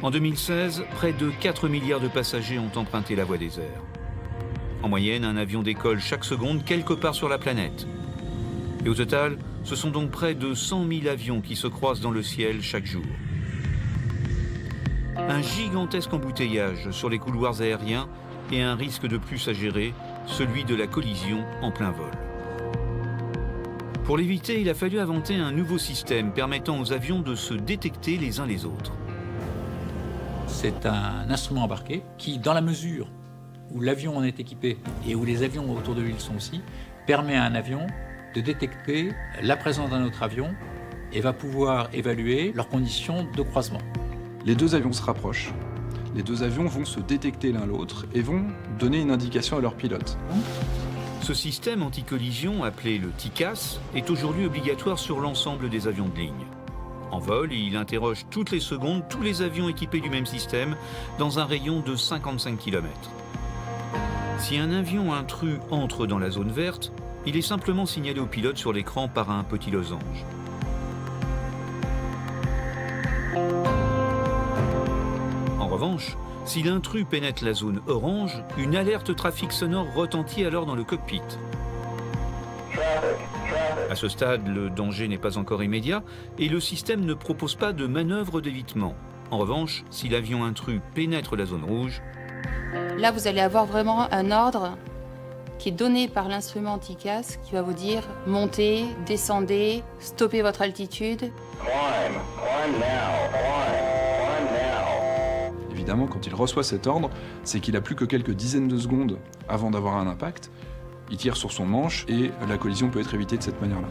En 2016, près de 4 milliards de passagers ont emprunté la voie des airs. En moyenne, un avion décolle chaque seconde quelque part sur la planète. Et au total, ce sont donc près de 100 000 avions qui se croisent dans le ciel chaque jour. Un gigantesque embouteillage sur les couloirs aériens et un risque de plus à gérer, celui de la collision en plein vol. Pour l'éviter, il a fallu inventer un nouveau système permettant aux avions de se détecter les uns les autres. C'est un instrument embarqué qui, dans la mesure où l'avion en est équipé et où les avions autour de lui le sont aussi, permet à un avion de détecter la présence d'un autre avion et va pouvoir évaluer leurs conditions de croisement. Les deux avions se rapprochent. Les deux avions vont se détecter l'un l'autre et vont donner une indication à leur pilote. Ce système anti-collision, appelé le TICAS, est aujourd'hui obligatoire sur l'ensemble des avions de ligne. En vol, il interroge toutes les secondes tous les avions équipés du même système dans un rayon de 55 km. Si un avion intrus entre dans la zone verte, il est simplement signalé au pilote sur l'écran par un petit losange. En revanche, si l'intrus pénètre la zone orange, une alerte trafic sonore retentit alors dans le cockpit. À ce stade, le danger n'est pas encore immédiat et le système ne propose pas de manœuvre d'évitement. En revanche, si l'avion intrus pénètre la zone rouge, là, vous allez avoir vraiment un ordre qui est donné par l'instrument TICAS qui va vous dire montez, descendez, stoppez votre altitude. Évidemment, quand il reçoit cet ordre, c'est qu'il n'a plus que quelques dizaines de secondes avant d'avoir un impact. Il tire sur son manche et la collision peut être évitée de cette manière-là.